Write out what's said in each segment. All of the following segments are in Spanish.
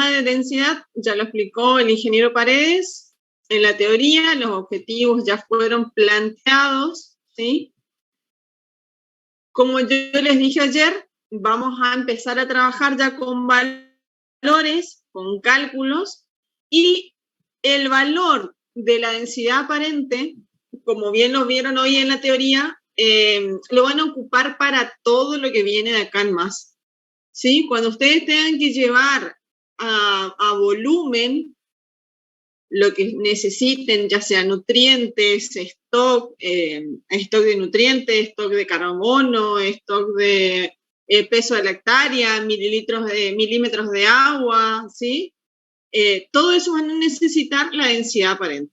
tema de densidad ya lo explicó el ingeniero Paredes. En la teoría, los objetivos ya fueron planteados, ¿sí? Como yo les dije ayer, vamos a empezar a trabajar ya con valores, con cálculos, y el valor de la densidad aparente, como bien lo vieron hoy en la teoría, lo van a ocupar para todo lo que viene de acá en más. ¿Sí? Cuando ustedes tengan que llevar a volumen lo que necesiten, ya sea nutrientes, stock de nutrientes, stock de carbono, stock de peso de la hectárea, milímetros de agua, ¿sí? Todo eso van a necesitar la densidad aparente.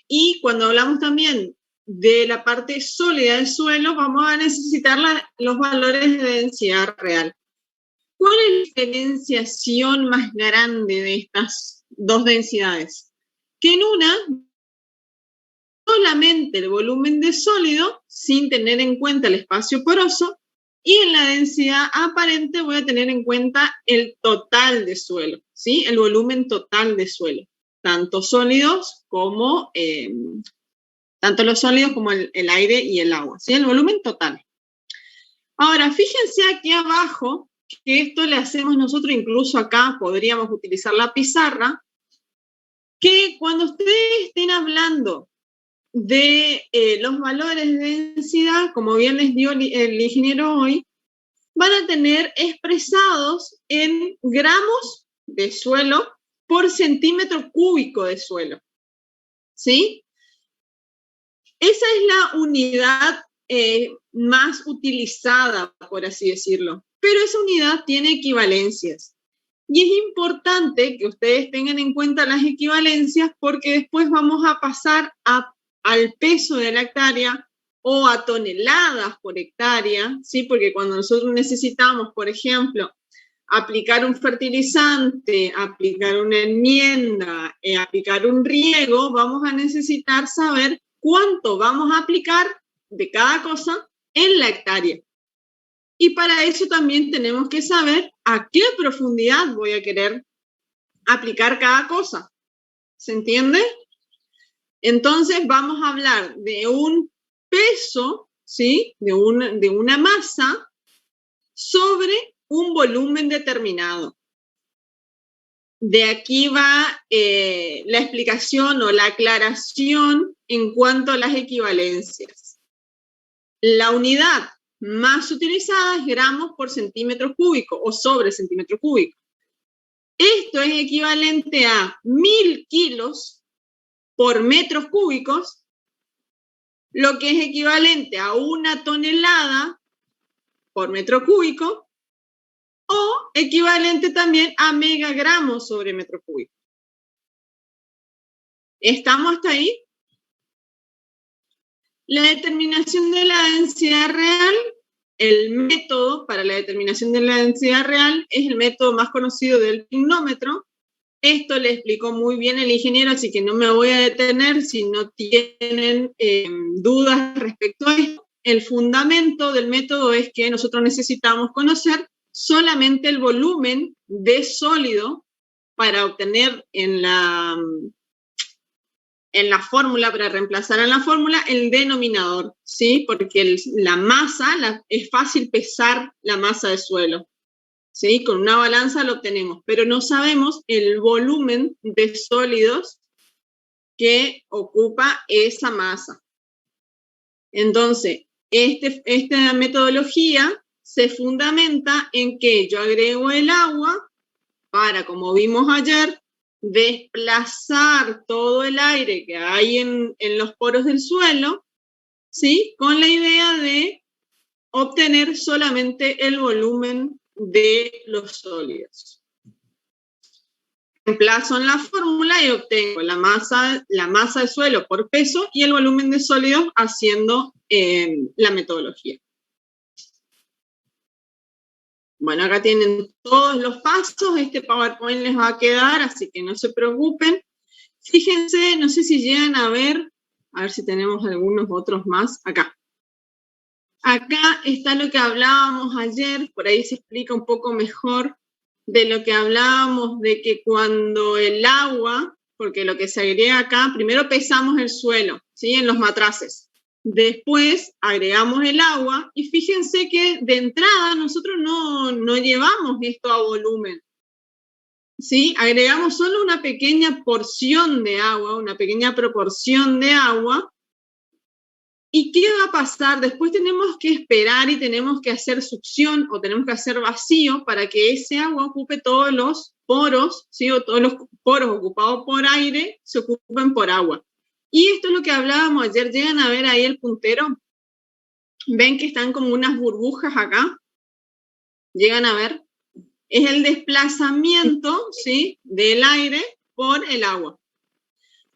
Y cuando hablamos también de la parte sólida del suelo, vamos a necesitar los valores de densidad real. ¿Cuál es la diferenciación más grande de estas dos densidades? Que en una, solamente el volumen de sólido, sin tener en cuenta el espacio poroso, y en la densidad aparente voy a tener en cuenta el total de suelo, ¿sí? El volumen total de suelo, tanto sólidos como, tanto los sólidos como el aire y el agua, ¿sí? El volumen total. Ahora, fíjense aquí abajo, que esto le hacemos nosotros, incluso acá podríamos utilizar la pizarra, que cuando ustedes estén hablando de los valores de densidad, como bien les dio el ingeniero hoy, van a tener expresados en gramos de suelo por centímetro cúbico de suelo, ¿sí? Esa es la unidad más utilizada, por así decirlo, pero esa unidad tiene equivalencias. Y es importante que ustedes tengan en cuenta las equivalencias porque después vamos a pasar al peso de la hectárea o a toneladas por hectárea, ¿sí? Porque cuando nosotros necesitamos, por ejemplo, aplicar un fertilizante, aplicar una enmienda, aplicar un riego, vamos a necesitar saber cuánto vamos a aplicar de cada cosa en la hectárea. Y para eso también tenemos que saber a qué profundidad voy a querer aplicar cada cosa. ¿Se entiende? Entonces vamos a hablar de un peso, ¿sí? De una masa sobre un volumen determinado. De aquí va la explicación o la aclaración en cuanto a las equivalencias. La unidad más utilizada es gramos por centímetro cúbico o sobre centímetro cúbico. Esto es equivalente a 1000 kilos por metros cúbicos, lo que es equivalente a 1 tonelada por metro cúbico, o equivalente también a megagramos sobre metro cúbico. ¿Estamos hasta ahí? La determinación de la densidad real, el método para la determinación de la densidad real es el método más conocido del pignómetro. Esto le explicó muy bien el ingeniero, así que no me voy a detener si no tienen dudas respecto a esto. El fundamento del método es que nosotros necesitamos conocer solamente el volumen de sólido para obtener en la fórmula, para reemplazar en la fórmula, el denominador, ¿sí? Porque la masa, es fácil pesar la masa de suelo, ¿sí? Con una balanza lo obtenemos, pero no sabemos el volumen de sólidos que ocupa esa masa. Entonces, esta metodología se fundamenta en que yo agrego el agua para, como vimos ayer, desplazar todo el aire que hay en los poros del suelo, ¿sí? Con la idea de obtener solamente el volumen de los sólidos. Reemplazo en la fórmula y obtengo la masa de suelo por peso y el volumen de sólidos haciendo la metodología. Bueno, acá tienen todos los pasos, este PowerPoint les va a quedar, así que no se preocupen. Fíjense, no sé si llegan a ver si tenemos algunos otros más acá. Acá está lo que hablábamos ayer, por ahí se explica un poco mejor de lo que hablábamos de que cuando el agua, porque lo que se agrega acá, primero pesamos el suelo, ¿sí? En los matraces. Después agregamos el agua y fíjense que de entrada nosotros no llevamos esto a volumen, ¿sí? Agregamos solo una pequeña porción de agua, una pequeña proporción de agua. ¿Y qué va a pasar? Después tenemos que esperar y tenemos que hacer succión o tenemos que hacer vacío para que ese agua ocupe todos los poros, ¿sí? O todos los poros ocupados por aire se ocupen por agua. Y esto es lo que hablábamos ayer. ¿Llegan a ver ahí el puntero? ¿Ven que están como unas burbujas acá? ¿Llegan a ver? Es el desplazamiento, ¿sí? Del aire por el agua.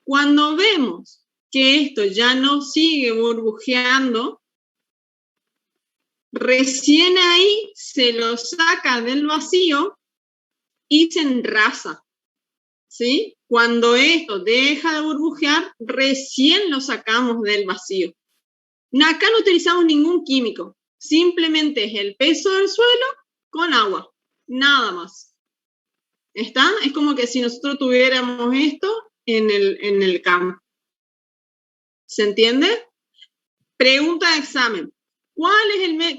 Cuando vemos que esto ya no sigue burbujeando, recién ahí se lo saca del vacío y se enrasa, ¿sí? Cuando esto deja de burbujear, recién lo sacamos del vacío. Acá no utilizamos ningún químico, simplemente es el peso del suelo con agua, nada más. ¿Está? Es como que si nosotros tuviéramos esto en el campo. ¿Se entiende? Pregunta de examen.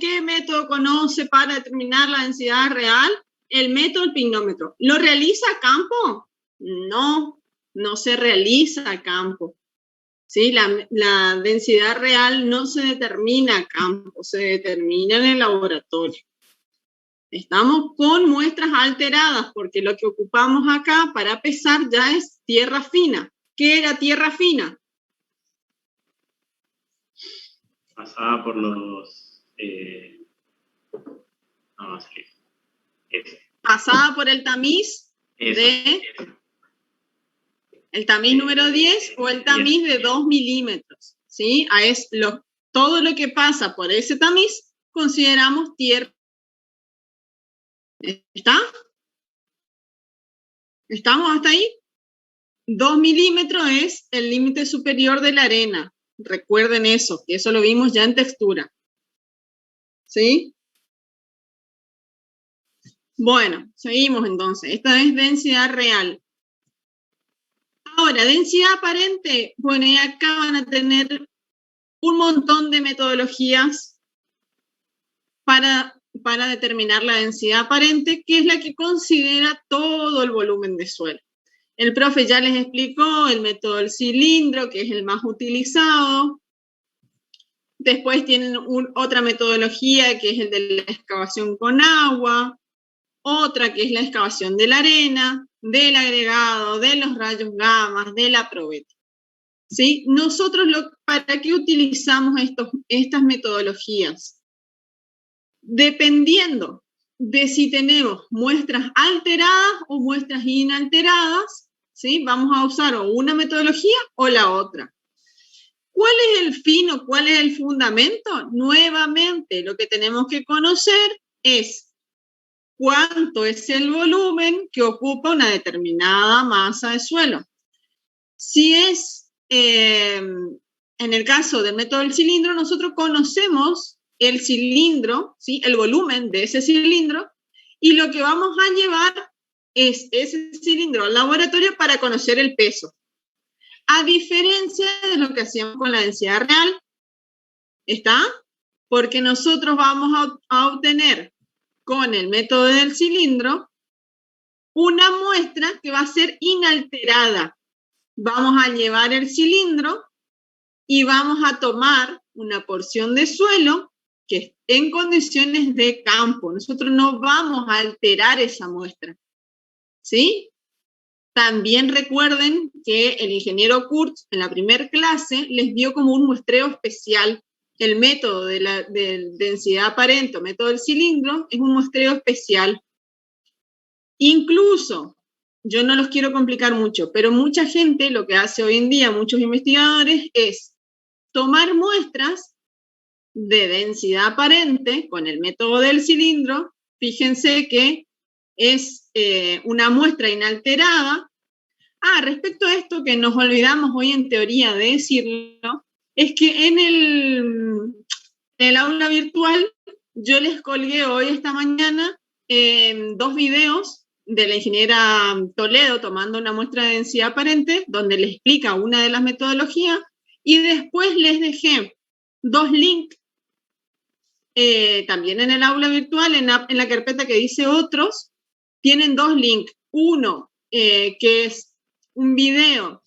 ¿Qué método conoce para determinar la densidad real? El método del pignómetro. ¿Lo realiza a campo? No, no se realiza a campo. ¿Sí? La densidad real no se determina a campo, se determina en el laboratorio. Estamos con muestras alteradas porque lo que ocupamos acá para pesar ya es tierra fina. ¿Qué era tierra fina? Pasada por los... pasada por el tamiz el tamiz número 10 o el tamiz de 2 milímetros, ¿sí? Todo lo que pasa por ese tamiz consideramos tierra. ¿Está? ¿Estamos hasta ahí? 2 milímetros es el límite superior de la arena. Recuerden eso, que eso lo vimos ya en textura. ¿Sí? Bueno, seguimos entonces. Esta es densidad real. Ahora, densidad aparente. Bueno, y acá van a tener un montón de metodologías para determinar la densidad aparente, que es la que considera todo el volumen de suelo. El profe ya les explicó el método del cilindro, que es el más utilizado. Después tienen otra metodología, que es el de la excavación con agua. Otra que es la excavación de la arena, del agregado, de los rayos gamma, de la probeta. ¿Sí? Nosotros, ¿para qué utilizamos estas metodologías? Dependiendo de si tenemos muestras alteradas o muestras inalteradas, ¿sí? Vamos a usar o una metodología o la otra. ¿Cuál es el fin o cuál es el fundamento? Nuevamente, lo que tenemos que conocer es cuánto es el volumen que ocupa una determinada masa de suelo. Si es, en el caso del método del cilindro, nosotros conocemos el cilindro, ¿sí? El volumen de ese cilindro, y lo que vamos a llevar es ese cilindro al laboratorio para conocer el peso. A diferencia de lo que hacíamos con la densidad real, ¿está? Porque nosotros vamos a obtener con el método del cilindro una muestra que va a ser inalterada. Vamos a llevar el cilindro y vamos a tomar una porción de suelo que esté en condiciones de campo. Nosotros no vamos a alterar esa muestra, ¿sí? También recuerden que el ingeniero Kurtz en la primera clase les dio como un muestreo especial. El método de densidad aparente o método del cilindro es un muestreo especial. Incluso, yo no los quiero complicar mucho, pero mucha gente lo que hace hoy en día, muchos investigadores, es tomar muestras de densidad aparente con el método del cilindro. Fíjense que es una muestra inalterada. Respecto a esto que nos olvidamos hoy en teoría de decirlo, es que en el aula virtual, yo les colgué hoy, esta mañana, 2 videos de la ingeniera Toledo tomando una muestra de densidad aparente, donde le explica una de las metodologías, y después les dejé 2 links, también en el aula virtual, en la carpeta que dice otros, tienen 2 links. Uno, que es un video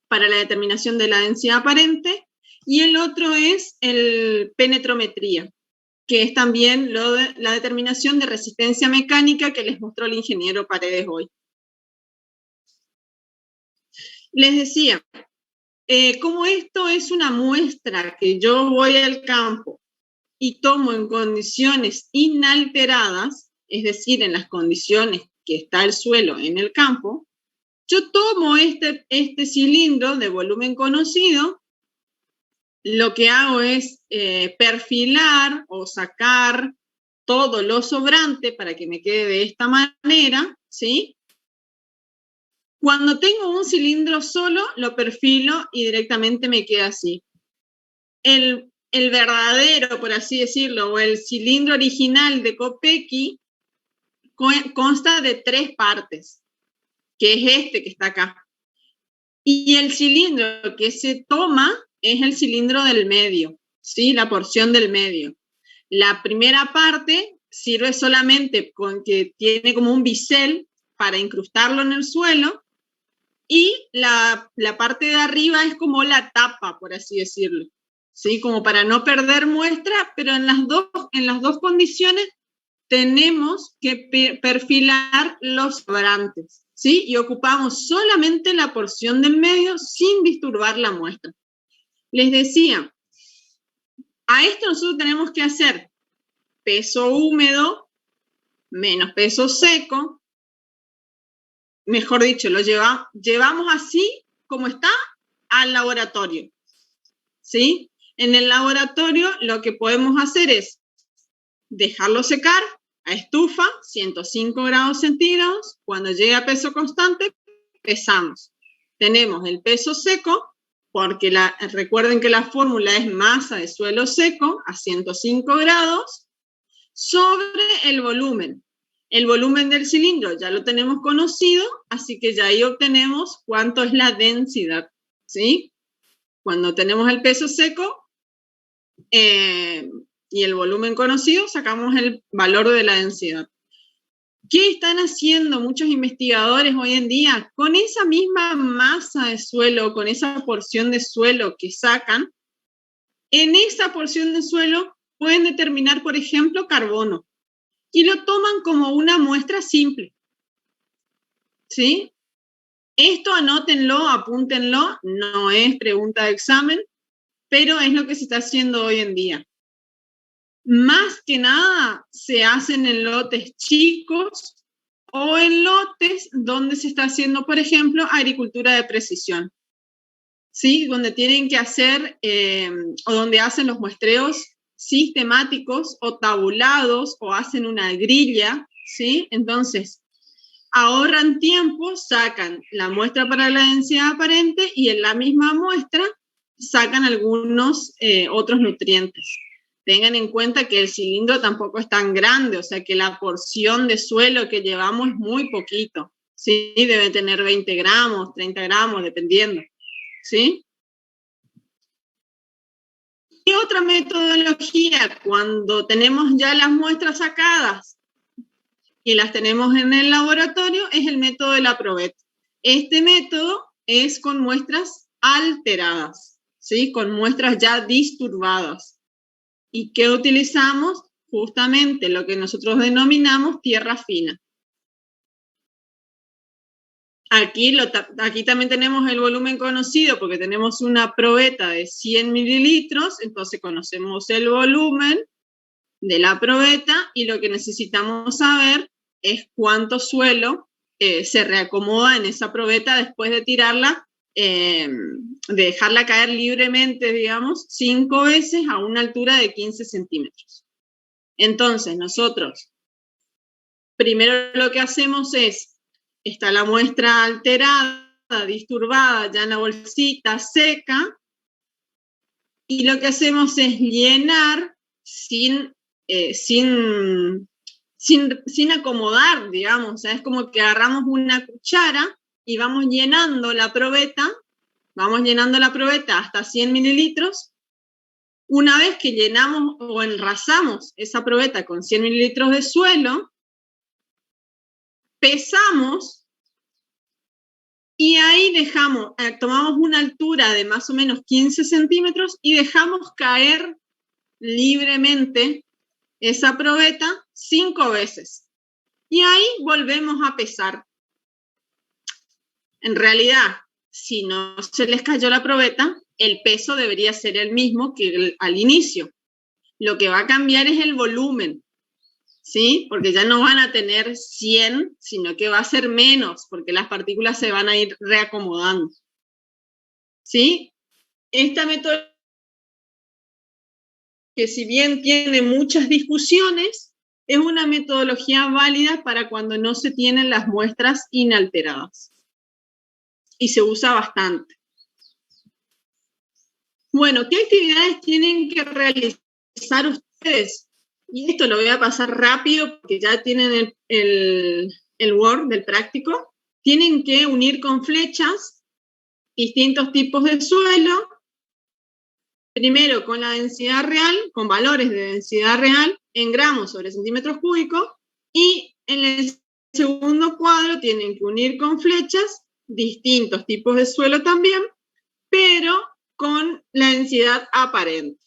para la determinación de la densidad aparente, y el otro es el penetrometría, que es también la determinación de resistencia mecánica que les mostró el ingeniero Paredes hoy. Les decía, como esto es una muestra que yo voy al campo y tomo en condiciones inalteradas, es decir, en las condiciones que está el suelo en el campo, yo tomo este cilindro de volumen conocido, lo que hago es perfilar o sacar todo lo sobrante para que me quede de esta manera, ¿sí? Cuando tengo un cilindro solo, lo perfilo y directamente me queda así. El verdadero, por así decirlo, o el cilindro original de Kopecky consta de 3 partes, que es este que está acá. Y el cilindro que se toma es el cilindro del medio, ¿sí? La porción del medio. La primera parte sirve solamente con que tiene como un bisel para incrustarlo en el suelo, y la parte de arriba es como la tapa, por así decirlo, ¿sí? Como para no perder muestra, pero en las dos condiciones tenemos que perfilar los sobrantes, ¿sí? Y ocupamos solamente la porción del medio sin disturbar la muestra. Les decía, a esto nosotros tenemos que hacer peso húmedo menos peso seco. Mejor dicho, lo llevamos así como está al laboratorio, ¿sí? En el laboratorio lo que podemos hacer es dejarlo secar a estufa, 105 grados centígrados. Cuando llegue a peso constante, pesamos. Tenemos el peso seco, porque recuerden que la fórmula es masa de suelo seco a 105 grados, sobre el volumen. El volumen del cilindro ya lo tenemos conocido, así que ya ahí obtenemos cuánto es la densidad, ¿sí? Cuando tenemos el peso seco y el volumen conocido, sacamos el valor de la densidad. ¿Qué están haciendo muchos investigadores hoy en día? Con esa misma masa de suelo, con esa porción de suelo que sacan, en esa porción de suelo pueden determinar, por ejemplo, carbono, y lo toman como una muestra simple, ¿sí? Esto anótenlo, apúntenlo, no es pregunta de examen, pero es lo que se está haciendo hoy en día. Más que nada se hacen en lotes chicos o en lotes donde se está haciendo, por ejemplo, agricultura de precisión, ¿sí? Donde tienen que hacer o donde hacen los muestreos sistemáticos o tabulados o hacen una grilla, ¿sí? Entonces, ahorran tiempo, sacan la muestra para la densidad aparente y en la misma muestra sacan algunos otros nutrientes. Tengan en cuenta que el cilindro tampoco es tan grande, o sea que la porción de suelo que llevamos es muy poquito, ¿sí? Debe tener 20 gramos, 30 gramos, dependiendo, ¿sí? ¿Qué otra metodología? Cuando tenemos ya las muestras sacadas y las tenemos en el laboratorio, es el método de la probeta. Este método es con muestras alteradas, ¿sí? Con muestras ya disturbadas. ¿Y qué utilizamos? Justamente lo que nosotros denominamos tierra fina. Aquí también tenemos el volumen conocido porque tenemos una probeta de 100 mililitros, entonces conocemos el volumen de la probeta y lo que necesitamos saber es cuánto suelo se reacomoda en esa probeta después de tirarla, de dejarla caer libremente, digamos, 5 veces a una altura de 15 centímetros. Entonces, nosotros primero lo que hacemos es, está la muestra alterada, disturbada, ya en la bolsita seca, y lo que hacemos es llenar sin acomodar, digamos. O sea, es como que agarramos una cuchara y vamos llenando la probeta hasta 100 mililitros. Una vez que llenamos o enrasamos esa probeta con 100 mililitros de suelo, pesamos y ahí tomamos una altura de más o menos 15 centímetros y dejamos caer libremente esa probeta 5 veces. Y ahí volvemos a pesar. En realidad, si no se les cayó la probeta, el peso debería ser el mismo que al inicio. Lo que va a cambiar es el volumen, ¿sí? Porque ya no van a tener 100, sino que va a ser menos, porque las partículas se van a ir reacomodando, ¿sí? Esta metodología, que si bien tiene muchas discusiones, es una metodología válida para cuando no se tienen las muestras inalteradas. Y se usa bastante. Bueno, ¿qué actividades tienen que realizar ustedes? Y esto lo voy a pasar rápido porque ya tienen el Word del práctico. Tienen que unir con flechas distintos tipos de suelo. Primero con la densidad real, con valores de densidad real en gramos sobre centímetros cúbicos. Y en el segundo cuadro tienen que unir con flechas distintos tipos de suelo también, pero con la densidad aparente.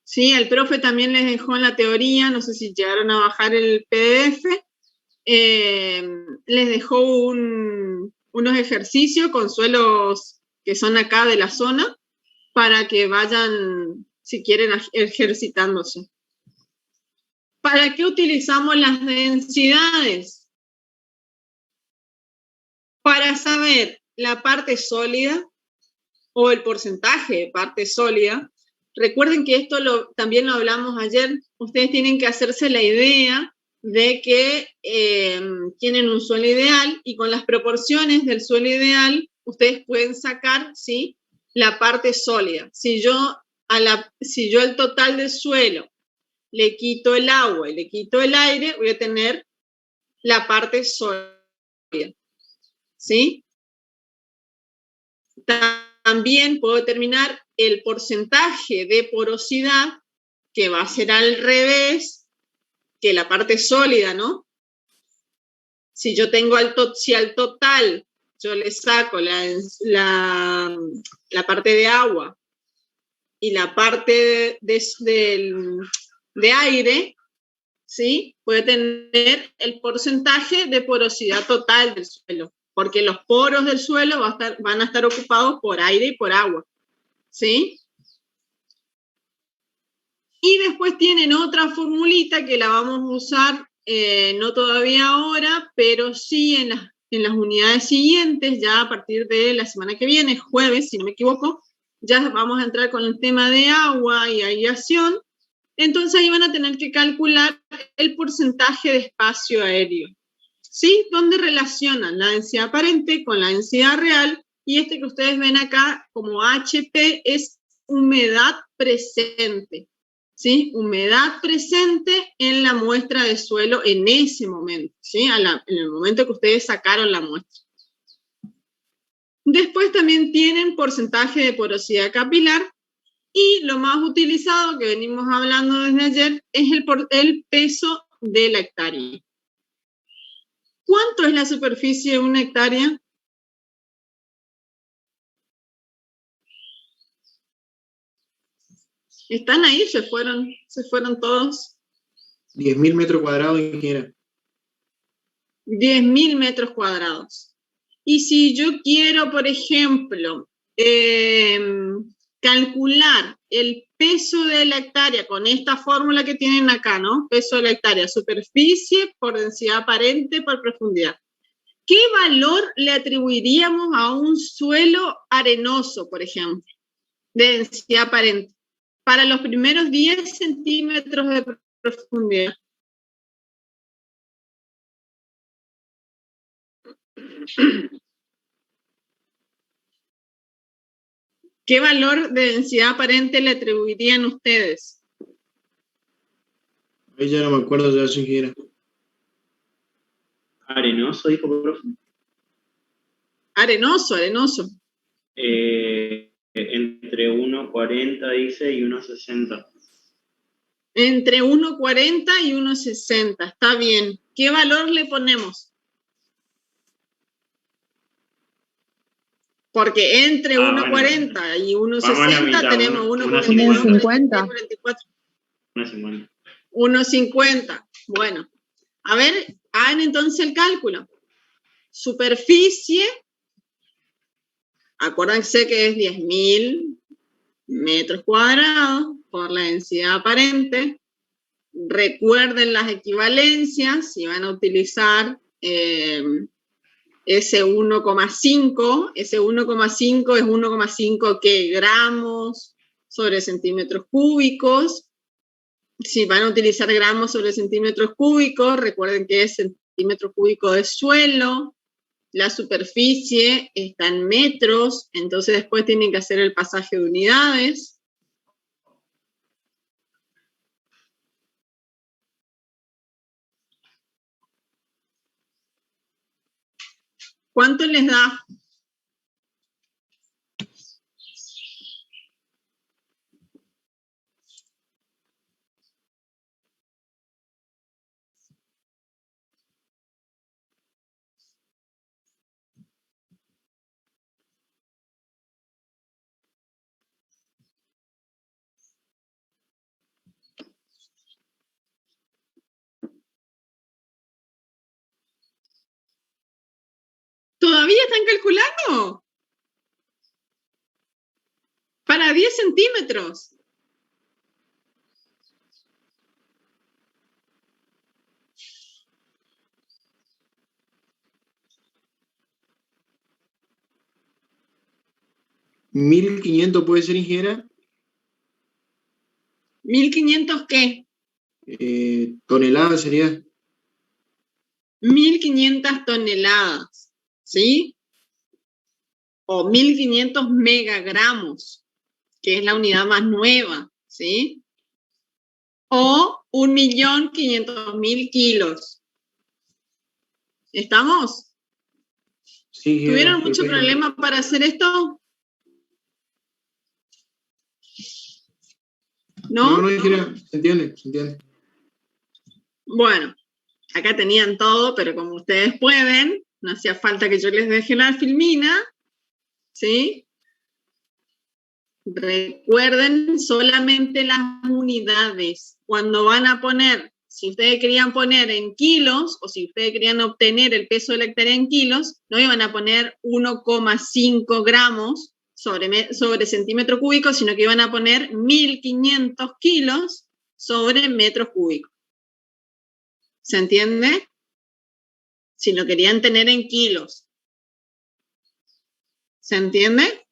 ¿Sí? El profe también les dejó en la teoría, no sé si llegaron a bajar el PDF, les dejó unos ejercicios con suelos que son acá de la zona, para que vayan, si quieren, ejercitándose. ¿Para qué utilizamos las densidades? Para saber la parte sólida o el porcentaje de parte sólida. Recuerden que esto también lo hablamos ayer. Ustedes tienen que hacerse la idea de que tienen un suelo ideal y con las proporciones del suelo ideal ustedes pueden sacar, ¿sí?, la parte sólida. Si yo al total del suelo le quito el agua y le quito el aire, voy a tener la parte sólida, ¿sí? También puedo determinar el porcentaje de porosidad, que va a ser al revés que la parte sólida, ¿no? Si yo tengo al total yo le saco la parte de agua y la parte de aire, ¿sí?, puede tener el porcentaje de porosidad total del suelo, porque los poros del suelo van a estar ocupados por aire y por agua, ¿sí? Y después tienen otra formulita que la vamos a usar, no todavía ahora, pero sí en las unidades siguientes, ya a partir de la semana que viene, jueves, si no me equivoco, ya vamos a entrar con el tema de agua y aireación. Entonces ahí van a tener que calcular el porcentaje de espacio aéreo, ¿sí? Donde relacionan la densidad aparente con la densidad real, y que ustedes ven acá como HP es humedad presente, ¿sí? Humedad presente en la muestra de suelo en ese momento, ¿sí? En el momento que ustedes sacaron la muestra. Después también tienen porcentaje de porosidad capilar, y lo más utilizado, que venimos hablando desde ayer, es el peso de la hectárea. ¿Cuánto es la superficie de una hectárea? ¿Están ahí? ¿Se fueron todos? 10.000 metros cuadrados, ingeniera. 10.000 metros cuadrados. Y si yo quiero, por ejemplo, calcular el peso de la hectárea con esta fórmula que tienen acá, ¿no? Peso de la hectárea, superficie por densidad aparente por profundidad. ¿Qué valor le atribuiríamos a un suelo arenoso, por ejemplo, de densidad aparente, para los primeros 10 centímetros de profundidad? ¿Qué valor de densidad aparente le atribuirían ustedes? Ahí ya no me acuerdo, ya soy ingeniera. Arenoso, dijo profe. Arenoso, arenoso. Entre 1,40 dice y 1,60. Entre 1,40 y 1,60, está bien. ¿Qué valor le ponemos? Porque entre 1,40 y 1,60 tenemos 1,42, 44. 1,50. 1,50. Bueno, a ver, hagan entonces el cálculo. Superficie, acuérdense que es 10.000 metros cuadrados por la densidad aparente. Recuerden las equivalencias, si van a utilizar ese 1,5, ese 1,5 es 1,5 ¿qué? Gramos sobre centímetros cúbicos. Si van a utilizar gramos sobre centímetros cúbicos, recuerden que es centímetro cúbico de suelo, la superficie está en metros, entonces después tienen que hacer el pasaje de unidades. ¿Cuánto les da? ¿Todavía están calculando? Para 10 centímetros. ¿1.500 puede ser, ingeniera? ¿1.500 qué? Toneladas sería. 1.500 toneladas, ¿sí? O 1.500 megagramos, que es la unidad más nueva, ¿sí? O 1.500.000 kilos. ¿Estamos? Sí, ¿Tuvieron perfecto. mucho problema para hacer esto? ¿No? No, ingeniera, se entiende, se entiende. Bueno, acá tenían todo, pero como ustedes pueden, no hacía falta que yo les deje la filmina, ¿sí? Recuerden solamente las unidades. Cuando van a poner, si ustedes querían poner en kilos, o si ustedes querían obtener el peso de la hectárea en kilos, no iban a poner 1,5 gramos sobre centímetro cúbico, sino que iban a poner 1.500 kilos sobre metros cúbicos. ¿Se entiende? Si lo querían tener en kilos. ¿Se entiende?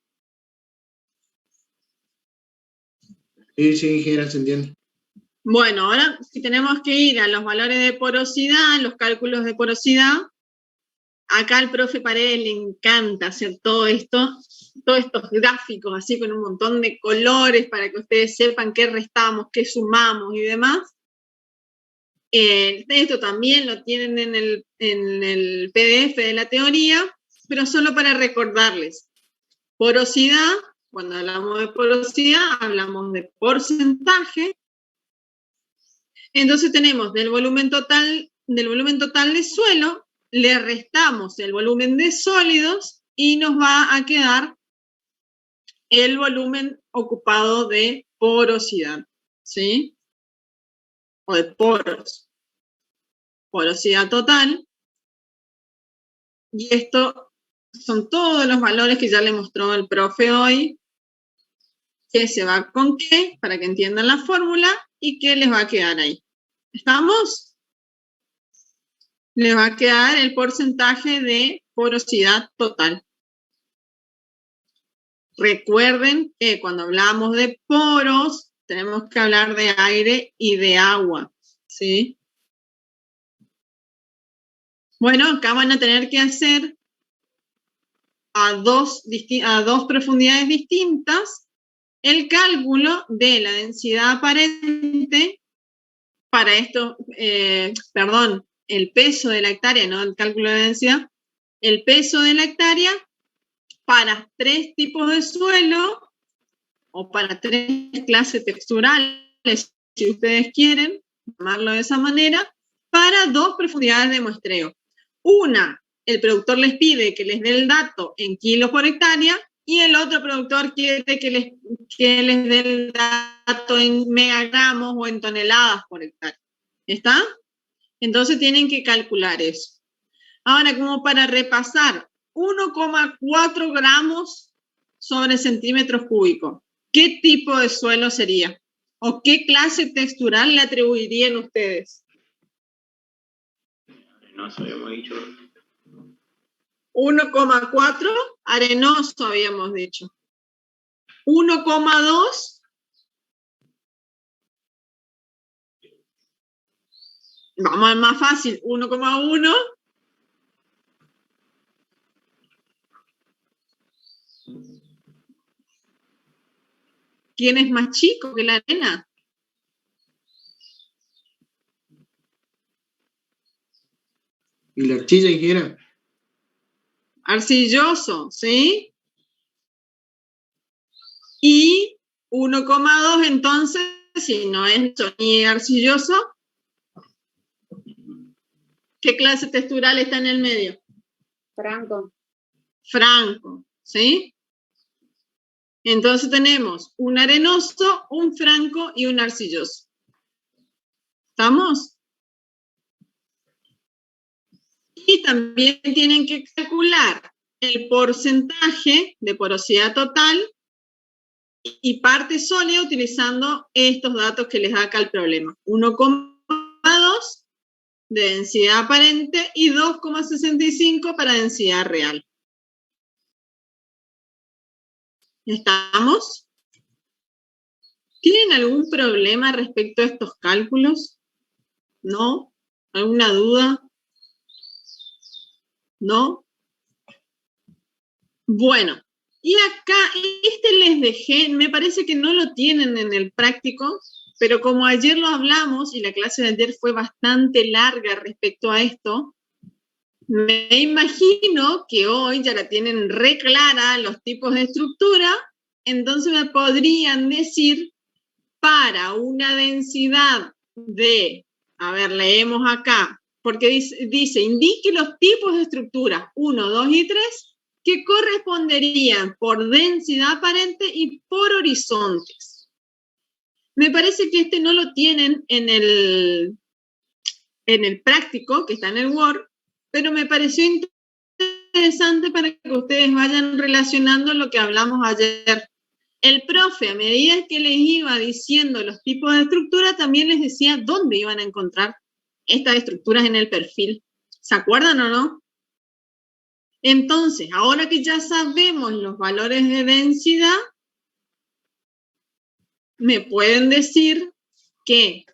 Sí, ingeniera, se entiende. Bueno, ahora si tenemos que ir a los valores de porosidad, los cálculos de porosidad, acá al profe Paredes le encanta hacer todo esto, todos estos gráficos así con un montón de colores para que ustedes sepan qué restamos, qué sumamos y demás. Esto también lo tienen en el PDF de la teoría, pero solo para recordarles. Porosidad, cuando hablamos de porosidad, hablamos de porcentaje. Entonces tenemos del volumen total de suelo, le restamos el volumen de sólidos y nos va a quedar el volumen ocupado de porosidad, ¿sí? O de poros. Porosidad total. Y esto son todos los valores que ya le mostró el profe hoy. Qué se va con qué, para que entiendan la fórmula, y qué les va a quedar ahí. ¿Estamos? Les va a quedar el porcentaje de porosidad total. Recuerden que cuando hablamos de poros, tenemos que hablar de aire y de agua, ¿sí? Bueno, acá van a tener que hacer a dos profundidades distintas, el cálculo de la densidad aparente para esto, el peso de la hectárea, no el cálculo de densidad, el peso de la hectárea para 3 tipos de suelo o para 3 clases texturales, si ustedes quieren llamarlo de esa manera, para 2 profundidades de muestreo. Una, el productor les pide que les dé el dato en kilos por hectárea y el otro productor quiere que les dé el dato en megagramos o en toneladas por hectárea. ¿Está? Entonces tienen que calcular eso. Ahora, como para repasar, 1,4 gramos sobre centímetros cúbicos. ¿Qué tipo de suelo sería? ¿O qué clase textural le atribuirían ustedes? Arenoso, habíamos dicho. 1,4, arenoso habíamos dicho. 1,2, vamos al más fácil, 1,1. ¿Quién es más chico que la arena? ¿Y la arcilla, ingeniera? Arcilloso, ¿sí? Y 1,2 entonces, si no es ni arcilloso, ¿qué clase textural está en el medio? Franco. Franco, ¿sí? Entonces tenemos un arenoso, un franco y un arcilloso. ¿Estamos? Y también tienen que calcular el porcentaje de porosidad total y parte sólida utilizando estos datos que les da acá el problema. 1,2 de densidad aparente y 2,65 para densidad real. ¿Estamos? ¿Tienen algún problema respecto a estos cálculos? ¿No? ¿Alguna duda? ¿No? Bueno, y acá, les dejé, me parece que no lo tienen en el práctico, pero como ayer lo hablamos y la clase de ayer fue bastante larga respecto a esto, me imagino que hoy ya la tienen re clara los tipos de estructura, entonces me podrían decir para una densidad de, a ver, leemos acá, porque dice indique los tipos de estructura 1, 2 y 3 que corresponderían por densidad aparente y por horizontes. Me parece que no lo tienen en el práctico, que está en el Word, pero me pareció interesante para que ustedes vayan relacionando lo que hablamos ayer. El profe, a medida que les iba diciendo los tipos de estructura, también les decía dónde iban a encontrar estas estructuras en el perfil. ¿Se acuerdan o no? Entonces, ahora que ya sabemos los valores de densidad, me pueden decir que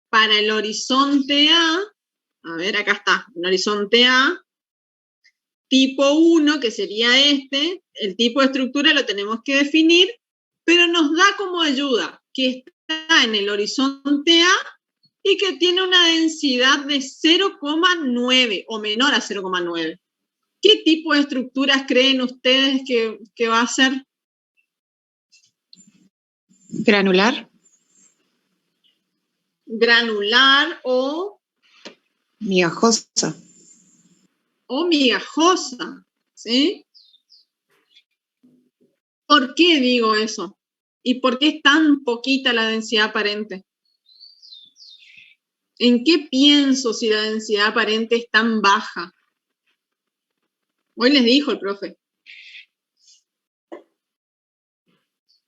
para el horizonte A ver, acá está, el horizonte A, tipo 1, que sería el tipo de estructura lo tenemos que definir, pero nos da como ayuda que está en el horizonte A y que tiene una densidad de 0,9 o menor a 0,9. ¿Qué tipo de estructuras creen ustedes que va a ser? Granular. Granular o Migajosa. Migajosa, ¿sí? ¿Por qué digo eso? ¿Y por qué es tan poquita la densidad aparente? ¿En qué pienso si la densidad aparente es tan baja? Hoy les dijo el profe.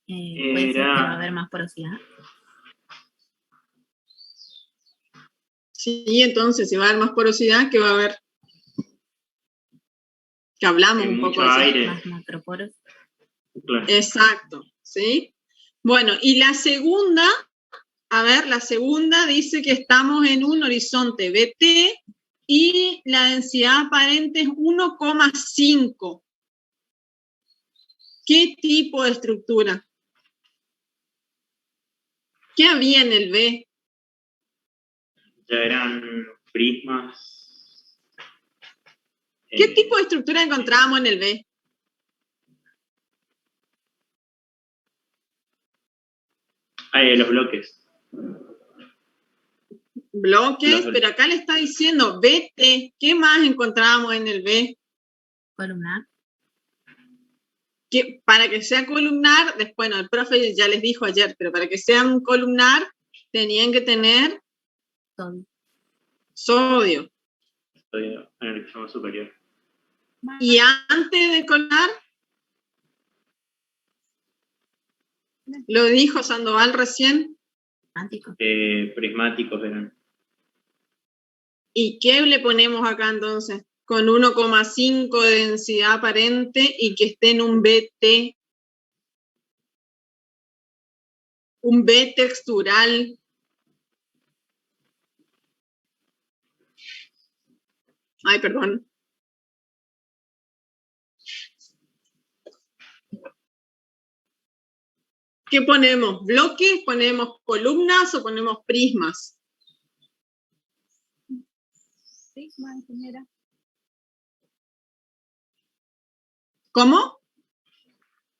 Puede ser que va a haber más porosidad. Sí, entonces, si va a haber más porosidad, ¿qué va a haber? Que hablamos un poco de eso. Aire. Más macroporos. Claro. Exacto, ¿sí? Bueno, y la segunda, a ver, la segunda dice que estamos en un horizonte BT y la densidad aparente es 1,5. ¿Qué tipo de estructura? ¿Qué había en el B? Ya eran prismas. ¿Qué tipo de estructura encontrábamos en el B? Los bloques. Bloques, pero acá le está diciendo BT. ¿Qué más encontrábamos en el B? Columnar. Que para que sea columnar, después, bueno, el profe ya les dijo ayer, pero para que sean columnar tenían que tener Sodio. sodio. Estoy en el extremo superior. Y antes de columnar, lo dijo Sandoval recién. Prismático. Prismáticos eran. ¿Y qué le ponemos acá entonces? Con 1,5 de densidad aparente y que esté en un BT. Un B textural. Ay, perdón. ¿Qué ponemos? ¿Bloques? ¿Ponemos columnas o ponemos prismas? Prisma, ingeniera. ¿Cómo?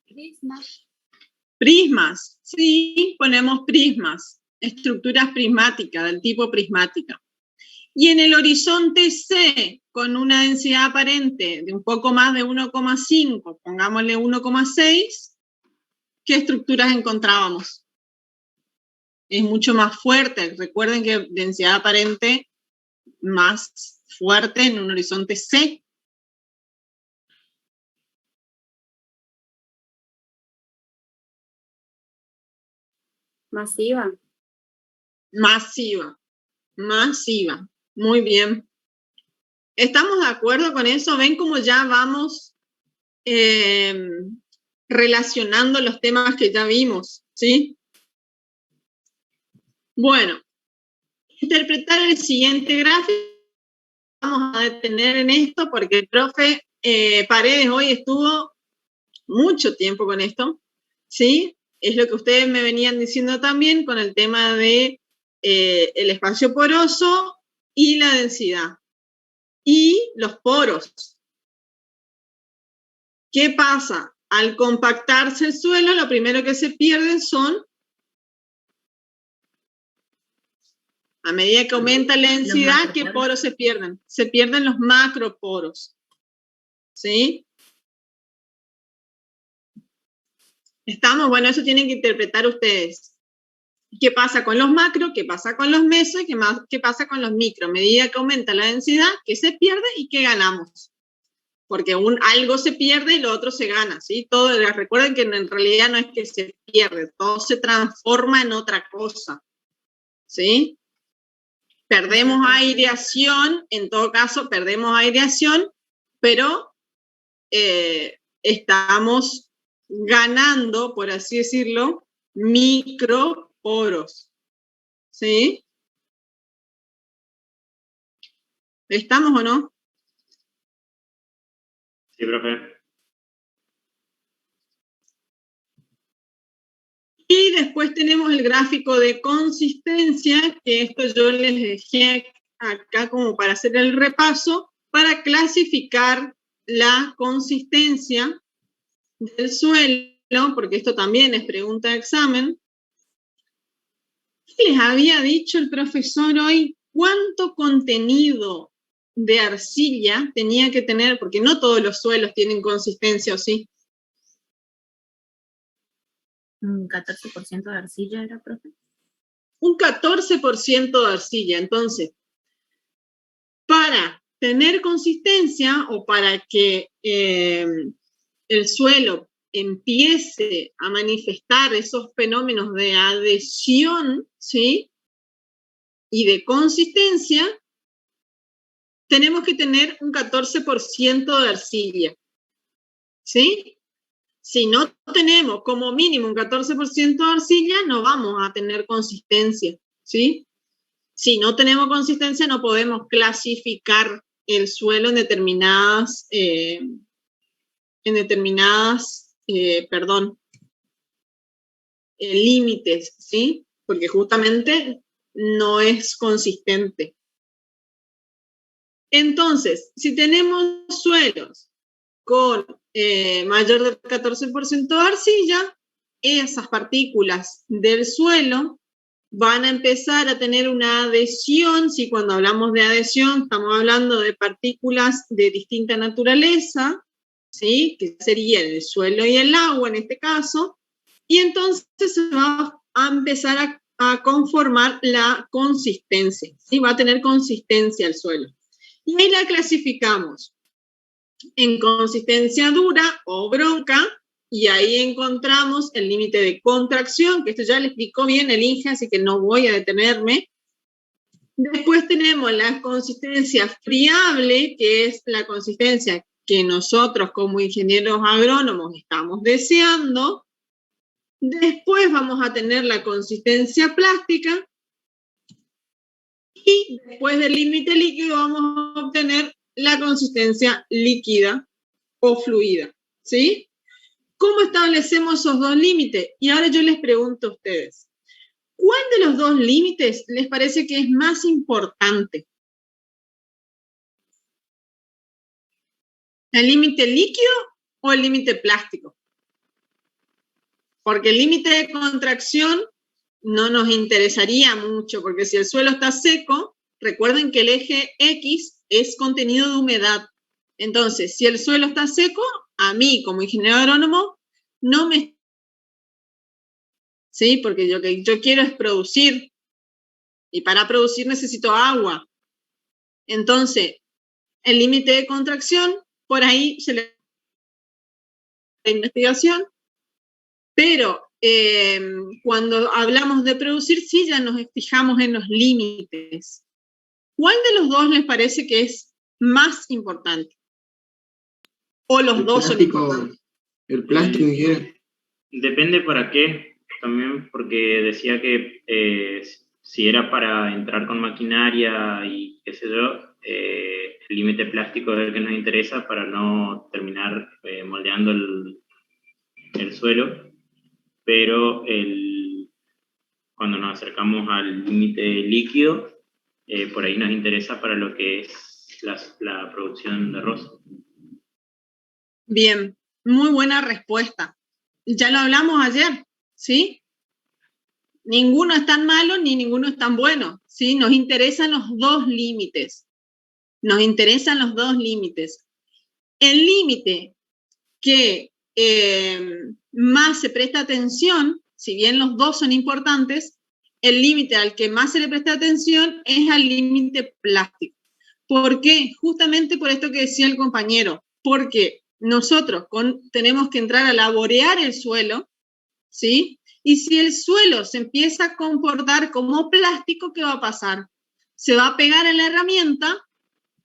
Prisma. Prismas. Sí, ponemos prismas. Estructuras prismáticas, del tipo prismática. Y en el horizonte C, con una densidad aparente de un poco más de 1,5, pongámosle 1,6, ¿qué estructuras encontrábamos? Es mucho más fuerte. Recuerden que densidad aparente más fuerte en un horizonte C. Masiva. Masiva. Masiva. Muy bien. ¿Estamos de acuerdo con eso? ¿Ven cómo ya vamos relacionando los temas que ya vimos? ¿Sí? Bueno, interpretar el siguiente gráfico. Vamos a detener en esto porque el profe Paredes hoy estuvo mucho tiempo con esto, ¿sí? Es lo que ustedes me venían diciendo también con el tema de el espacio poroso y la densidad. Y los poros. ¿Qué pasa? Al compactarse el suelo, lo primero que se pierden son, a medida que aumenta la densidad, ¿qué poros se pierden? Se pierden los macroporos. ¿Sí? ¿Estamos? Bueno, eso tienen que interpretar ustedes. ¿Qué pasa con los macro? ¿Qué pasa con los meso? ¿Y qué pasa con los micro? A medida que aumenta la densidad, ¿qué se pierde y qué ganamos? Porque algo se pierde y lo otro se gana, ¿sí? Todo, recuerden que en realidad no es que se pierde, todo se transforma en otra cosa, ¿sí? Perdemos aireación, en todo caso perdemos aireación, pero estamos ganando, por así decirlo, microporos, ¿sí? ¿Estamos o no? Sí, profe. Y después tenemos el gráfico de consistencia, que esto yo les dejé acá como para hacer el repaso, para clasificar la consistencia del suelo, porque esto también es pregunta de examen. ¿Qué les había dicho el profesor hoy? ¿Cuánto contenido de arcilla tenía que tener? Porque no todos los suelos tienen consistencia, ¿o sí? Un 14% de arcilla era, profe. Un 14% de arcilla. Entonces, para tener consistencia o para que el suelo empiece a manifestar esos fenómenos de adhesión, ¿sí? Y de consistencia, tenemos que tener un 14% de arcilla, ¿sí? Si no tenemos como mínimo un 14% de arcilla, no vamos a tener consistencia, ¿sí? Si no tenemos consistencia, no podemos clasificar el suelo en determinadas límites, ¿sí? Porque justamente no es consistente. Entonces, si tenemos suelos con mayor del 14% de arcilla, esas partículas del suelo van a empezar a tener una adhesión, ¿sí? Cuando hablamos de adhesión, estamos hablando de partículas de distinta naturaleza, ¿sí? Que sería el suelo y el agua en este caso, y entonces se va a empezar a conformar la consistencia, ¿sí? Va a tener consistencia el suelo. Y ahí la clasificamos en consistencia dura o bronca, y ahí encontramos el límite de contracción, que esto ya le explicó bien el Inge, así que no voy a detenerme. Después tenemos la consistencia friable, que es la consistencia que nosotros como ingenieros agrónomos estamos deseando. Después vamos a tener la consistencia plástica, y después del límite líquido vamos a obtener la consistencia líquida o fluida, ¿sí? ¿Cómo establecemos esos dos límites? Y ahora yo les pregunto a ustedes, ¿cuál de los dos límites les parece que es más importante? ¿El límite líquido o el límite plástico? Porque el límite de contracción no nos interesaría mucho, porque si el suelo está seco, recuerden que el eje X es contenido de humedad. Entonces, si el suelo está seco, a mí como ingeniero agrónomo no me... ¿Sí? Porque yo quiero es producir, y para producir necesito agua. Entonces, el límite de contracción, por ahí se le da investigación, pero cuando hablamos de producir, sí ya nos fijamos en los límites. ¿Cuál de los dos les parece que es más importante? ¿O los dos son importantes? El plástico, ingeniero. Depende para qué, también porque decía que si era para entrar con maquinaria y qué sé yo, el límite plástico es el que nos interesa para no terminar moldeando el suelo, pero cuando nos acercamos al límite líquido, por ahí nos interesa para lo que es la producción de arroz. Bien, muy buena respuesta. Ya lo hablamos ayer, ¿sí? Ninguno es tan malo ni ninguno es tan bueno, ¿sí? Nos interesan los dos límites. Nos interesan los dos límites. El límite que más se presta atención, si bien los dos son importantes, el límite al que más se le presta atención es al límite plástico. ¿Por qué? Justamente por esto que decía el compañero, porque nosotros tenemos que entrar a laborear el suelo, ¿sí? Y si el suelo se empieza a comportar como plástico, ¿qué va a pasar? Se va a pegar en la herramienta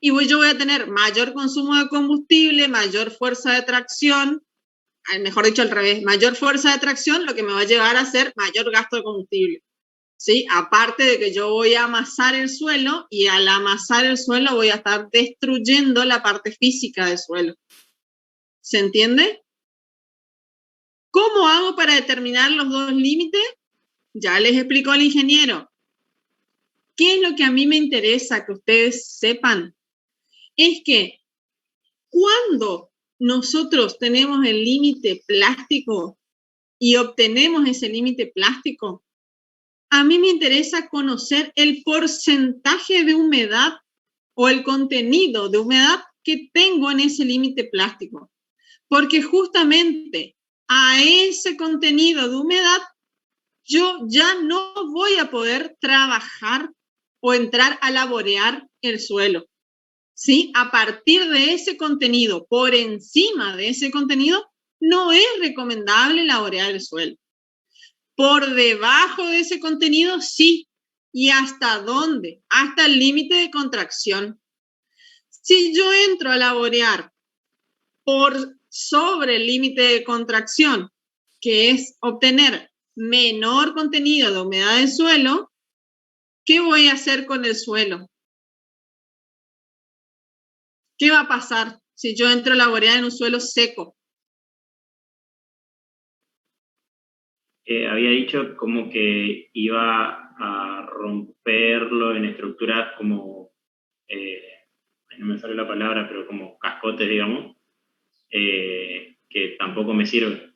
y yo voy a tener mayor consumo de combustible, mayor fuerza de tracción, mejor dicho al revés, mayor fuerza de tracción, lo que me va a llevar a hacer mayor gasto de combustible, ¿sí? Aparte de que yo voy a amasar el suelo, y al amasar el suelo voy a estar destruyendo la parte física del suelo. ¿Se entiende? ¿Cómo hago para determinar los dos límites? Ya les explicó el ingeniero. ¿Qué es lo que a mí me interesa que ustedes sepan? Es que cuando nosotros tenemos el límite plástico y obtenemos ese límite plástico, a mí me interesa conocer el porcentaje de humedad o el contenido de humedad que tengo en ese límite plástico. Porque justamente a ese contenido de humedad yo ya no voy a poder trabajar o entrar a laborear el suelo, ¿sí? A partir de ese contenido, por encima de ese contenido, no es recomendable laborear el suelo. Por debajo de ese contenido, sí. ¿Y hasta dónde? Hasta el límite de contracción. Si yo entro a laborear por sobre el límite de contracción, que es obtener menor contenido de humedad del suelo, ¿qué voy a hacer con el suelo? ¿Qué va a pasar si yo entro a laborear en un suelo seco? había dicho como que iba a romperlo en estructuras como, no me sale la palabra, pero como cascotes, digamos, que tampoco me sirve.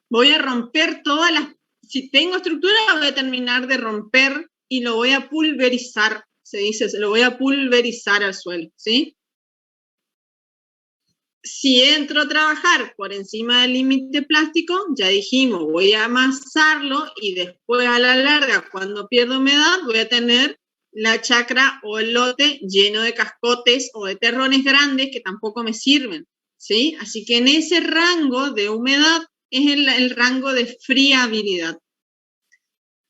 Voy a romper todas las... Si tengo estructura, voy a terminar de romper y lo voy a pulverizar, se dice, se lo voy a pulverizar al suelo, ¿sí? Si entro a trabajar por encima del límite plástico, ya dijimos, voy a amasarlo y después a la larga, cuando pierdo humedad, voy a tener la chacra o el lote lleno de cascotes o de terrones grandes que tampoco me sirven, ¿sí? Así que en ese rango de humedad es el rango de friabilidad.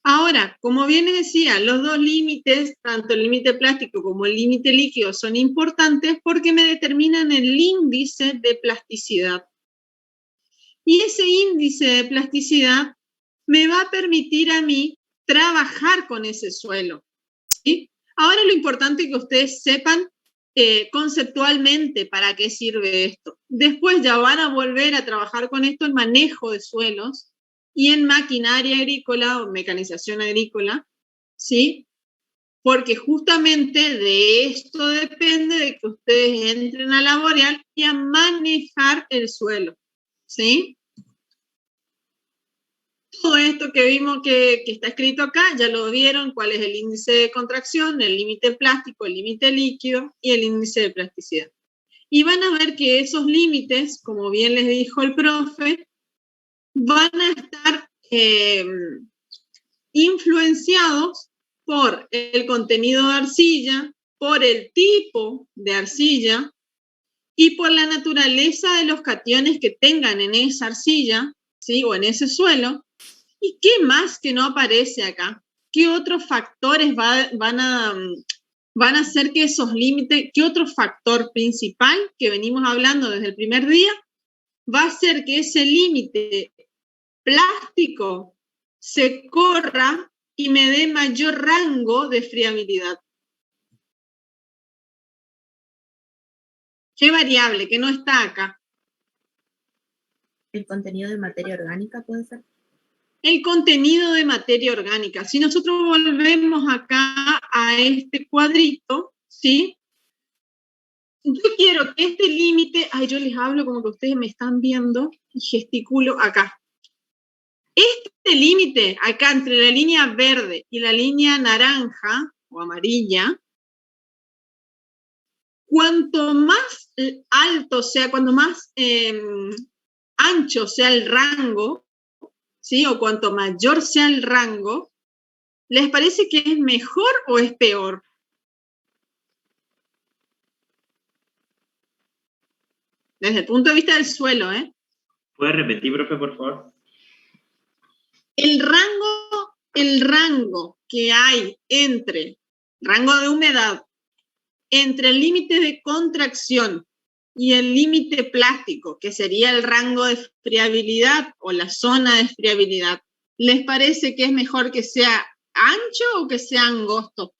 Ahora, como bien les decía, los dos límites, tanto el límite plástico como el límite líquido, son importantes porque me determinan el índice de plasticidad. Y ese índice de plasticidad me va a permitir a mí trabajar con ese suelo, ¿sí? Ahora lo importante es que ustedes sepan conceptualmente para qué sirve esto. Después ya van a volver a trabajar con esto en manejo de suelos y en maquinaria agrícola o mecanización agrícola, ¿sí? Porque justamente de esto depende de que ustedes entren a laborear y a manejar el suelo, ¿sí? Todo esto que vimos que está escrito acá, ya lo vieron, cuál es el índice de contracción, el límite plástico, el límite líquido y el índice de plasticidad. Y van a ver que esos límites, como bien les dijo el profe, van a estar influenciados por el contenido de arcilla, por el tipo de arcilla y por la naturaleza de los cationes que tengan en esa arcilla, ¿sí? O en ese suelo. ¿Y qué más que no aparece acá? ¿Qué otros factores van a hacer que esos límites, qué otro factor principal que venimos hablando desde el primer día, va a hacer que ese límite plástico se corra y me dé mayor rango de friabilidad? ¿Qué variable que no está acá? ¿El contenido de materia orgánica puede ser? El contenido de materia orgánica. Si nosotros volvemos acá a este cuadrito, ¿sí? Yo quiero que este límite, yo les hablo como que ustedes me están viendo y gesticulo acá. Este límite, acá entre la línea verde y la línea naranja o amarilla, cuanto más alto sea, cuanto más ancho sea el rango, ¿sí? O cuanto mayor sea el rango, ¿les parece que es mejor o es peor? Desde el punto de vista del suelo, ¿eh? ¿Puede repetir, profe, por favor? El rango que hay entre, rango de humedad, entre el límite de contracción y el límite plástico, que sería el rango de friabilidad o la zona de friabilidad, ¿les parece que es mejor que sea ancho o que sea angosto?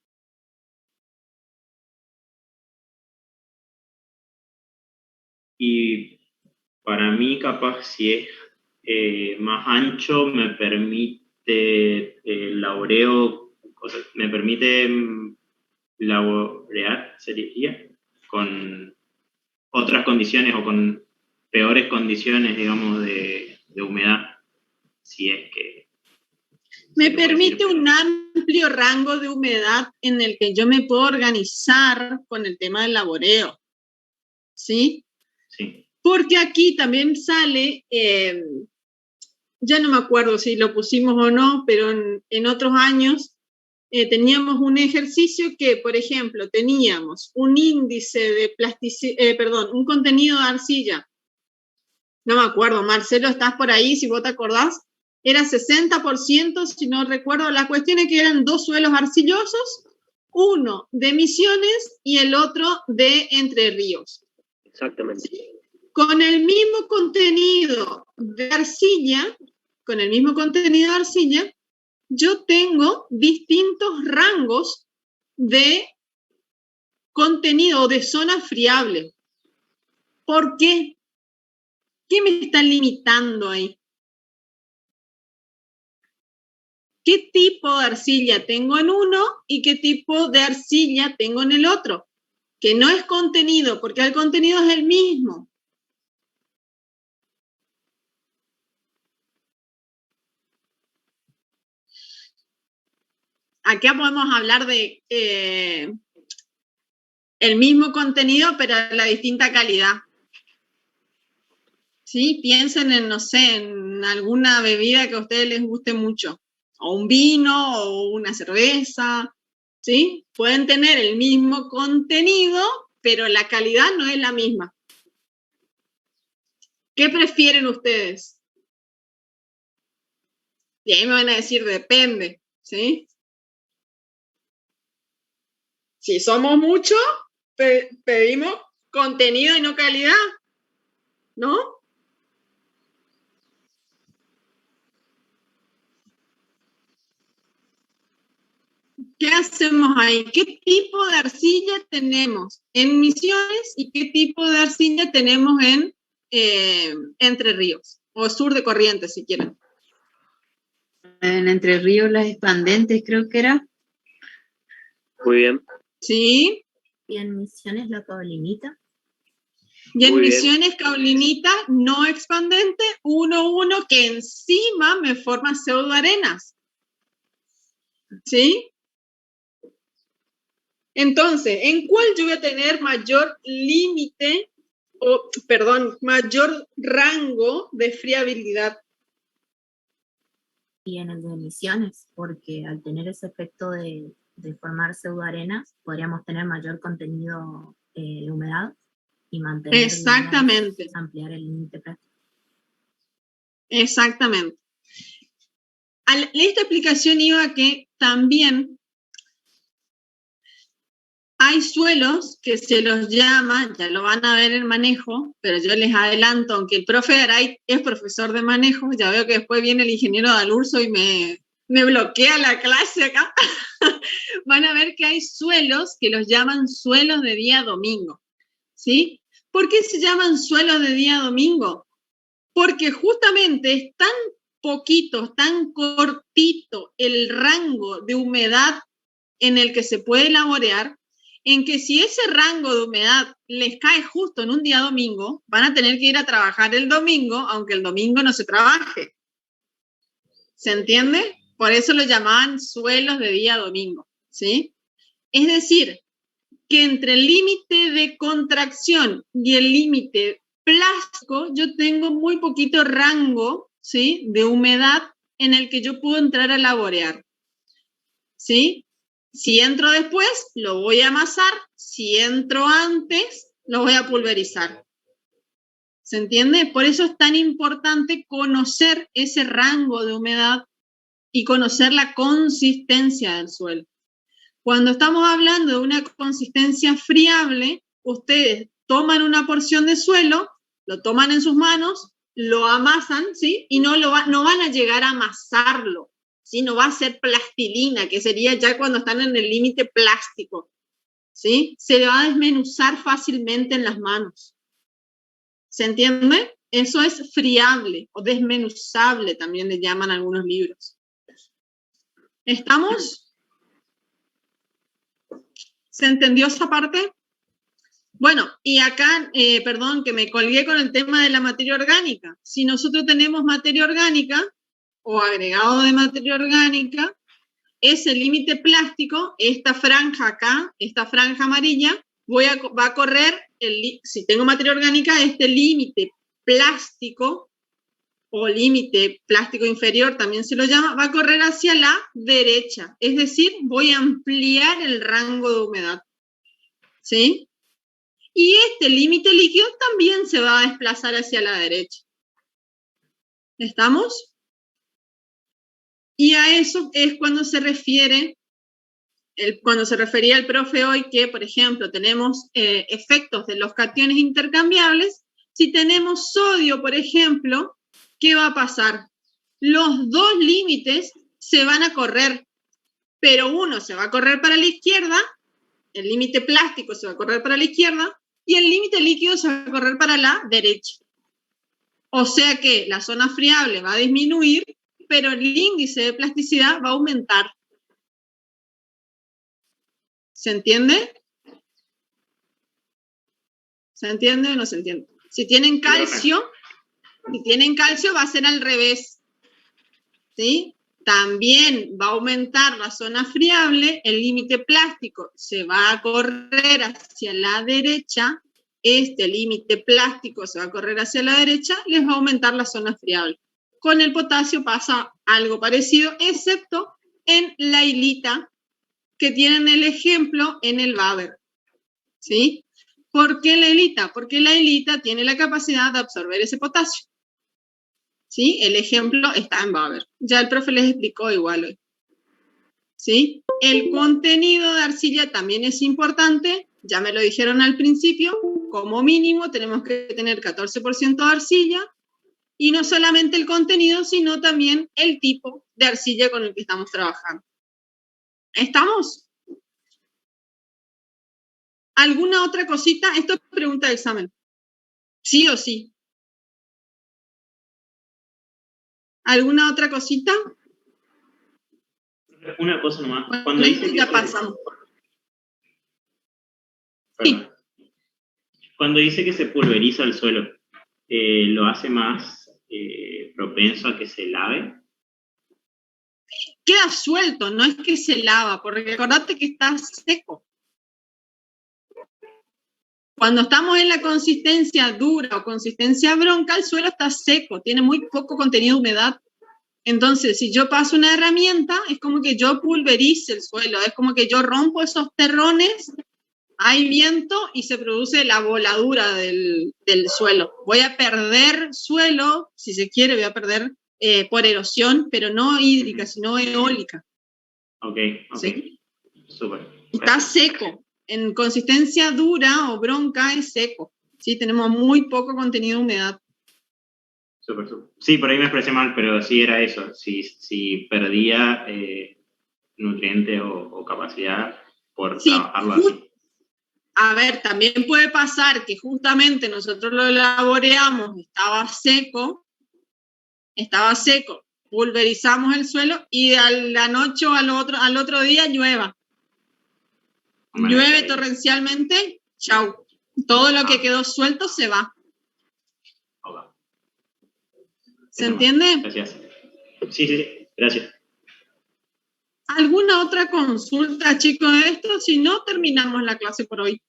Y para mí, capaz, si es más ancho, me permite laboreo, me permite laborear, sería, con otras condiciones o con peores condiciones, digamos, de humedad, si es que... Me permite un amplio rango de humedad en el que yo me puedo organizar con el tema del laboreo, ¿sí? Sí. Porque aquí también sale, ya no me acuerdo si lo pusimos o no, pero en otros años teníamos un ejercicio que, por ejemplo, teníamos un índice de un contenido de arcilla. No me acuerdo, Marcelo, ¿estás por ahí? Si vos te acordás, era 60%, si no recuerdo. La cuestión es que eran dos suelos arcillosos, uno de Misiones y el otro de Entre Ríos. Exactamente. Con el mismo contenido de arcilla, yo tengo distintos rangos de contenido o de zona friable. ¿Por qué? ¿Qué me está limitando ahí? qué tipo de arcilla tengo en uno y qué tipo de arcilla tengo en el otro, que no es contenido, porque el contenido es el mismo. Acá podemos hablar de el mismo contenido, pero la distinta calidad. ¿Sí? Piensen en, no sé, en alguna bebida que a ustedes les guste mucho, o un vino, o una cerveza, ¿sí? Pueden tener el mismo contenido, pero la calidad no es la misma. ¿Qué prefieren ustedes? Y ahí me van a decir, depende, ¿sí? Si somos muchos, pedimos contenido y no calidad, ¿no? ¿Qué hacemos ahí? ¿Qué tipo de arcilla tenemos en Misiones y qué tipo de arcilla tenemos en Entre Ríos? O Sur de Corrientes, si quieren. En Entre Ríos, las expandentes, creo que era. Muy bien. ¿Sí? Y en Misiones la caulinita. Y en Muy bien. Misiones caulinita no expandente, 1,1 que encima me forma pseudoarenas. ¿Sí? Entonces, ¿en cuál yo voy a tener mayor límite, o perdón, mayor rango de friabilidad? Y en el de Misiones, porque al tener ese efecto de formar pseudoarenas, podríamos tener mayor contenido de humedad y mantener, Exactamente. digamos, ampliar el límite plástico. Exactamente. Esta explicación iba a que también hay suelos que se los llama, ya lo van a ver en manejo, pero yo les adelanto, aunque el profe Garay es profesor de manejo, ya veo que después viene el ingeniero Dalurzo y me bloquea la clase acá. Van a ver que hay suelos que los llaman suelos de día domingo, ¿sí? ¿Por qué se llaman suelos de día domingo? Porque justamente es tan poquito, tan cortito el rango de humedad en el que se puede laborear, en que si ese rango de humedad les cae justo en un día domingo, van a tener que ir a trabajar el domingo, aunque el domingo no se trabaje. ¿Se entiende? Por eso lo llamaban suelos de día domingo, ¿sí? Es decir, que entre el límite de contracción y el límite plástico, yo tengo muy poquito rango, ¿sí?, de humedad en el que yo puedo entrar a laborear, ¿sí? Si entro después, lo voy a amasar. Si entro antes, lo voy a pulverizar. ¿Se entiende? Por eso es tan importante conocer ese rango de humedad y conocer la consistencia del suelo. Cuando estamos hablando de una consistencia friable, ustedes toman una porción de suelo, lo toman en sus manos, lo amasan, ¿sí? Y no van a llegar a amasarlo, ¿sí? No va a ser plastilina, que sería ya cuando están en el límite plástico, ¿sí? Se va a desmenuzar fácilmente en las manos. ¿Se entiende? Eso es friable o desmenuzable, también le llaman algunos libros. ¿Estamos? ¿Se entendió esa parte? Bueno, y acá, perdón, que me colgué con el tema de la materia orgánica. Si nosotros tenemos materia orgánica o agregado de materia orgánica, ese límite plástico, esta franja acá, esta franja amarilla, va a correr, si tengo materia orgánica, este límite plástico o límite plástico inferior, también se lo llama, va a correr hacia la derecha. Es decir, voy a ampliar el rango de humedad. ¿Sí? Y este límite líquido también se va a desplazar hacia la derecha. ¿Estamos? Y a eso es cuando se refiere, cuando se refería el profe hoy que, por ejemplo, tenemos efectos de los cationes intercambiables. Si tenemos sodio, por ejemplo, ¿qué va a pasar? Los dos límites se van a correr, pero uno se va a correr para la izquierda, el límite plástico se va a correr para la izquierda, y el límite líquido se va a correr para la derecha. O sea que la zona friable va a disminuir pero el índice de plasticidad va a aumentar. ¿Se entiende? ¿Se entiende o no se entiende? Si tienen calcio va a ser al revés. ¿Sí? También va a aumentar la zona friable, el límite plástico se va a correr hacia la derecha, este límite plástico se va a correr hacia la derecha, les va a aumentar la zona friable. Con el potasio pasa algo parecido, excepto en la hilita, que tienen el ejemplo en el Baber. ¿Sí? ¿Por qué la hilita? Porque la hilita tiene la capacidad de absorber ese potasio. ¿Sí? El ejemplo está en Baber. Ya el profe les explicó igual hoy. ¿Sí? El contenido de arcilla también es importante, ya me lo dijeron al principio, como mínimo tenemos que tener 14% de arcilla, y no solamente el contenido, sino también el tipo de arcilla con el que estamos trabajando. ¿Estamos? ¿Alguna otra cosita? Esto es pregunta de examen. ¿Sí o sí? ¿Alguna otra cosita? Una cosa nomás. Bueno, Cuando dice ya que pasamos. Sí. Cuando dice que se pulveriza el suelo, ¿lo hace más propenso a que se lave? Queda suelto, no es que se lava, porque acordate que está seco. Cuando estamos en la consistencia dura o consistencia bronca, el suelo está seco, tiene muy poco contenido de humedad. Entonces, si yo paso una herramienta, es como que yo pulverice el suelo, es como que yo rompo esos terrones, hay viento y se produce la voladura del suelo. Voy a perder suelo, si se quiere, voy a perder por erosión, pero no hídrica, sino eólica. Ok. ¿Sí? Súper. Está seco. En consistencia dura o bronca es seco. ¿Sí? Tenemos muy poco contenido de humedad. Súper. Sí, por ahí me expresé mal, pero sí era eso. Si perdía nutriente o capacidad por trabajarlo así. A ver, también puede pasar que justamente nosotros lo laboreamos, estaba seco, pulverizamos el suelo y a la noche o al otro día llueva. Llueve torrencialmente, chau. Todo lo que quedó suelto se va. Okay. ¿Se entiende? Gracias. Sí, gracias. ¿Alguna otra consulta, chicos, de esto? Si no, terminamos la clase por hoy.